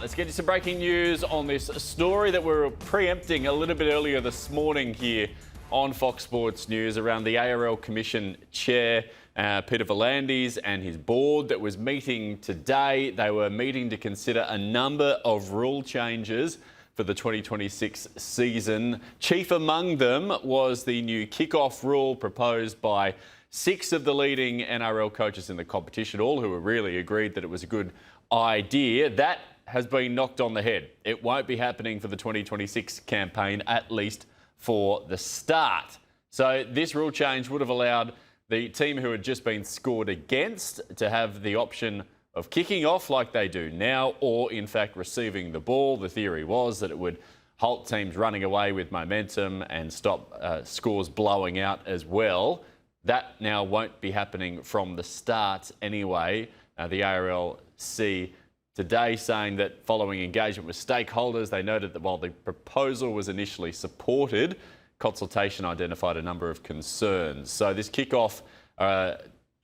let's get you some breaking news on this story that we were preempting a little bit earlier this morning here on Fox Sports News around the NRL Commission chair, Peter V'landys, and his board that was meeting today. They were meeting to consider a number of rule changes for the 2026 season. Chief among them was the new kick-off rule proposed by 6 of the leading NRL coaches in the competition, all who were really agreed that it was a good idea. That has been knocked on the head. It won't be happening for the 2026 campaign, at least for the start. So this rule change would have allowed the team who had just been scored against to have the option of kicking off like they do now, or in fact receiving the ball. The theory was that it would halt teams running away with momentum and stop scores blowing out as well. That now won't be happening from the start anyway. The ARLC today saying that following engagement with stakeholders, they noted that while the proposal was initially supported, consultation identified a number of concerns. So this kick-off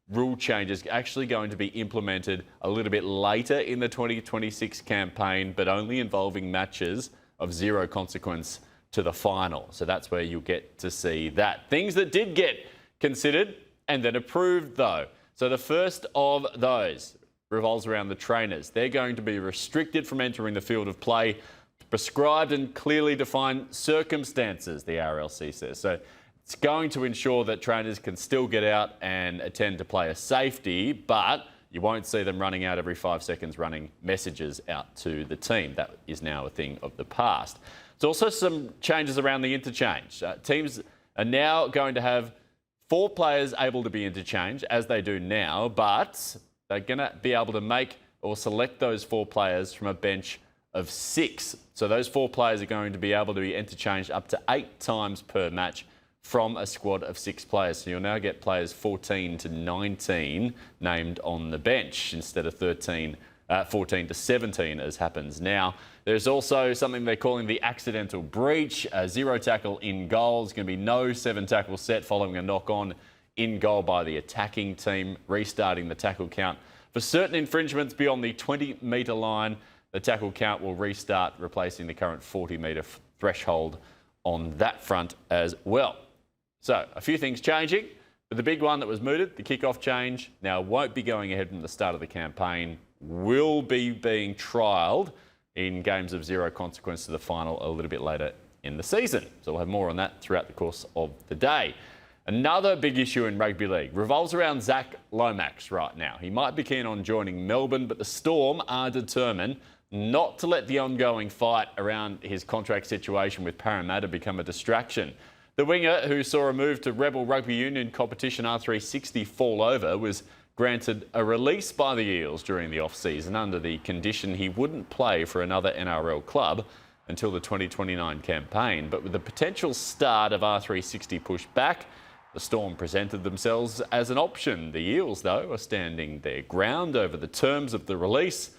rule change is actually going to be implemented a little bit later in the 2026 campaign, but only involving matches of zero consequence to the final. So that's where you'll get to see that. Things that did get considered and then approved though. So the first of those revolves around the trainers. They're going to be restricted from entering the field of play, prescribed and clearly defined circumstances, the RLC says. So it's going to ensure that trainers can still get out and attend to player safety, but you won't see them running out every 5 seconds running messages out to the team. That is now a thing of the past. There's also some changes around the interchange. Teams are now going to have 4 players able to be interchanged, as they do now, but they're going to be able to make or select those 4 players from a bench of 6. So those 4 players are going to be able to be interchanged up to 8 times per match from a squad of 6 players. So you'll now get players 14 to 19 named on the bench instead of 14 to 17 as happens now. There's also something they're calling the accidental breach. 0 tackle in goal. There's going to be no 7 tackle set following a knock-on in goal by the attacking team, restarting the tackle count. For certain infringements beyond the 20-metre line, the tackle count will restart, replacing the current 40-metre threshold on that front as well. So a few things changing, but the big one that was mooted, the kick-off change, now won't be going ahead from the start of the campaign, will be being trialled in games of zero consequence to the final a little bit later in the season. So we'll have more on that throughout the course of the day. Another big issue in rugby league revolves around Zach Lomax right now. He might be keen on joining Melbourne, but the Storm are determined not to let the ongoing fight around his contract situation with Parramatta become a distraction. The winger, who saw a move to Rebel Rugby Union competition R360 fall over, was granted a release by the Eels during the off-season under the condition he wouldn't play for another NRL club until the 2029 campaign. But with the potential start of R360 pushed back, the Storm presented themselves as an option. The Eels, though, are standing their ground over the terms of the release,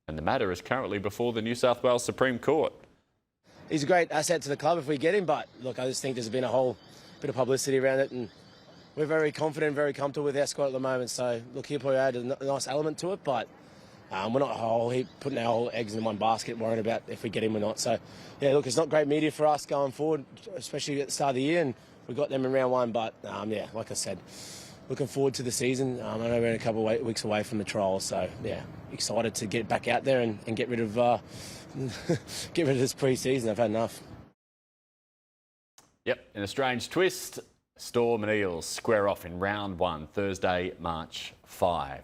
and the matter is currently before the New South Wales Supreme Court. He's a great asset to the club if we get him, but look, I just think there's been a whole bit of publicity around it, and we're very confident, very comfortable with our squad at the moment. So look, he'll probably add a nice element to it, but we're not putting our whole eggs in one basket, worrying about if we get him or not. So yeah, look, it's not great media for us going forward, especially at the start of the year, and we got them in round 1. But yeah, like I said, looking forward to the season. I know we're a couple of weeks away from the trial, so yeah, excited to get back out there and get rid of get rid of this pre-season. I've had enough. Yep, in a strange twist, Storm and Eels square off in round 1, Thursday, March 5.